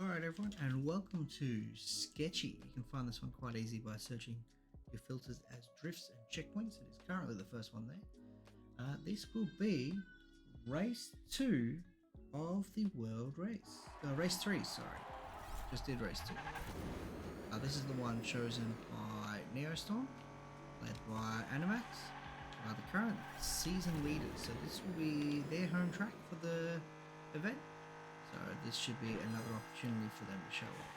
Alright everyone, and welcome to Sketchy. You can find this one quite easy by searching your filters as drifts and checkpoints. It is currently the first one there. This will be race 2 of the world race. Race 3, sorry. Just did race 2. This is the one chosen by Neostorm, led by Animax, the current season leaders. So this will be their home track for the event. So this should be another opportunity for them to show off.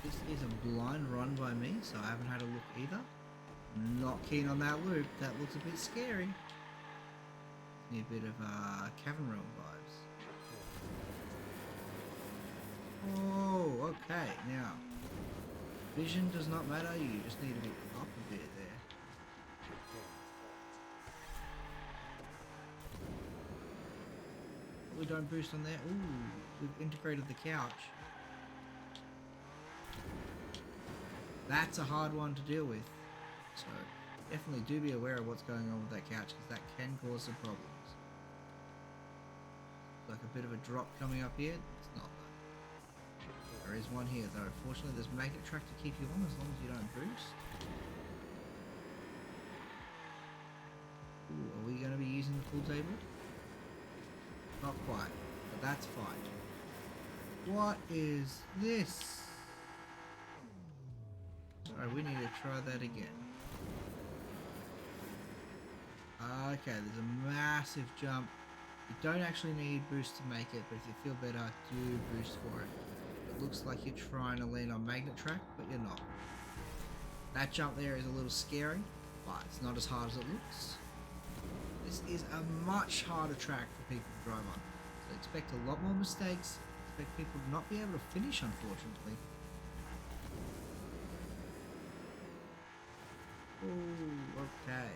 This is a blind run by me, so I haven't had a look either. Not keen on that loop, that looks a bit scary. Gives me a bit of Cavern Realm vibes. Oh, okay, now, vision does not matter, you just need to be up a bit there. We don't boost on there. Ooh, we've integrated the couch. That's a hard one to deal with. So definitely do be aware of what's going on with that couch, because that can cause some problems. Like a bit of a drop coming up here. It's not though. There is one here though. Fortunately there's magnet track to keep you on as long as you don't boost. Ooh, are we going to be using the full table? Not quite, but that's fine. What is this? Sorry, we need to try that again. Okay, there's a massive jump. You don't actually need boost to make it, but if you feel better, do boost for it. It looks like you're trying to land on magnet track, but you're not. That jump there is a little scary, but it's not as hard as it looks. This is a much harder track for people to drive on. So expect a lot more mistakes. Expect people to not be able to finish, unfortunately. Oh, okay.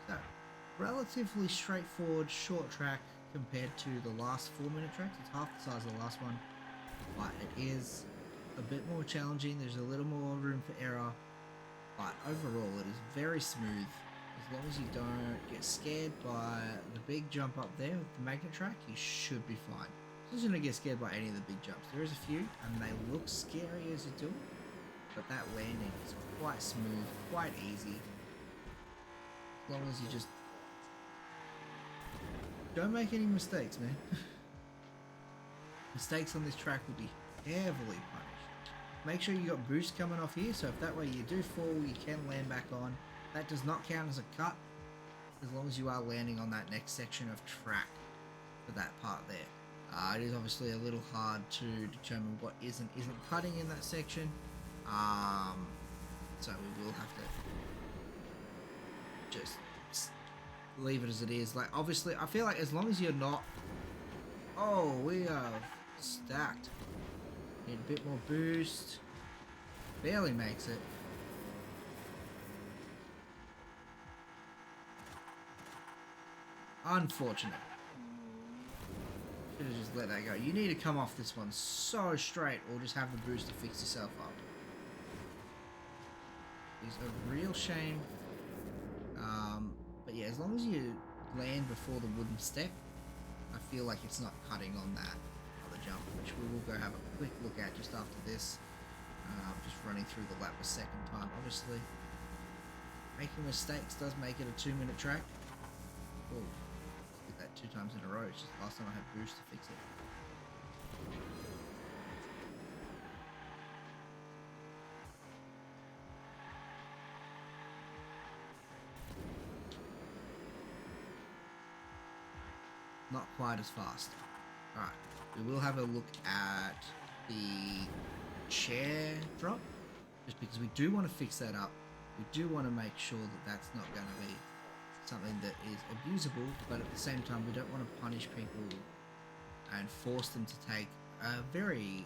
So, relatively straightforward short track compared to the last 4-minute tracks. It's half the size of the last one, but it is a bit more challenging. There's a little more room for error, but overall it is very smooth. As long as you don't get scared by the big jump up there with the magnet track, you should be fine. As long as you don't get scared by any of the big jumps. There is a few, and they look scary as you do it, but that landing is quite smooth, quite easy. As long as you just don't make any mistakes, man. Mistakes on this track will be heavily punished. Make sure you got boost coming off here, so if that way you do fall, you can land back on. That does not count as a cut, as long as you are landing on that next section of track for that part there. It is obviously a little hard to determine what is and isn't cutting in that section. So we will have to just leave it as it is. Like, obviously, I feel like as long as you're not... Oh, we have stacked. Need a bit more boost. Barely makes it. Unfortunate. Should have just let that go. You need to come off this one so straight, or just have the boost to fix yourself up. It's a real shame. But yeah, as long as you land before the wooden step, I feel like it's not cutting on that other jump, which we will go have a quick look at just after this. Just running through the lap a second time. Obviously, making mistakes does make it a 2-minute track. Oh, did that 2 times in a row. It's just the last time I had boost to fix it. Not quite as fast. Alright, we will have a look at the chair drop, just because we do want to fix that up. We do want to make sure that that's not going to be something that is abusable, but at the same time we don't want to punish people and force them to take a very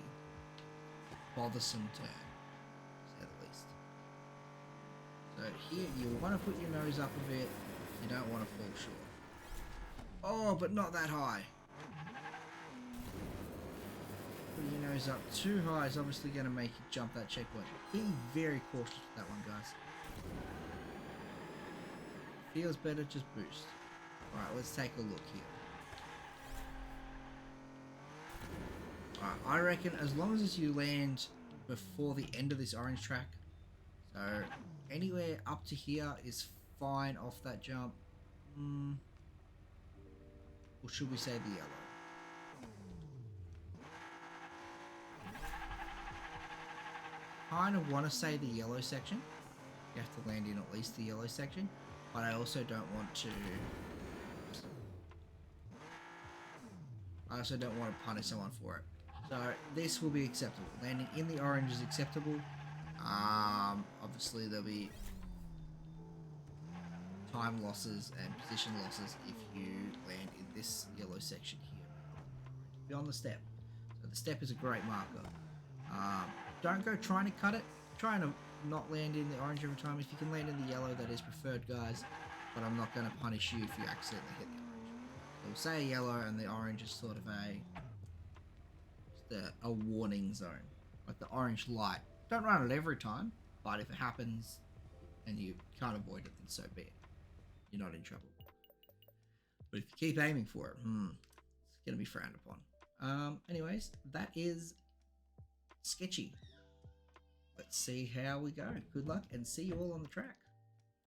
bothersome turn, to say the least. So here you want to put your nose up a bit, you don't want to fall short. Oh, but not that high. Putting your nose nose up too high is obviously going to make you jump that checkpoint. Be very cautious with that one, guys. Feels better, just boost. Alright, let's take a look here. Alright, I reckon as long as you land before the end of this orange track, so anywhere up to here is fine off that jump. Or should we say the yellow? Kind of want to say the yellow section. You have to land in at least the yellow section, but I also don't want to punish someone for it. So this will be acceptable. Landing in the orange is acceptable. Obviously there'll be time losses and position losses if you land in this yellow section here. Beyond the step. So the step is a great marker. Don't go trying to cut it. Trying to not land in the orange every time. If you can land in the yellow, that is preferred, guys. But I'm not going to punish you if you accidentally hit the orange. So we'll say yellow, and the orange is sort of a warning zone. Like the orange light. Don't run it every time, but if it happens and you can't avoid it, then so be it. You're not in trouble. But if you keep aiming for it, it's going to be frowned upon. Anyways, that is Sketchy. Let's see how we go. Good luck and see you all on the track.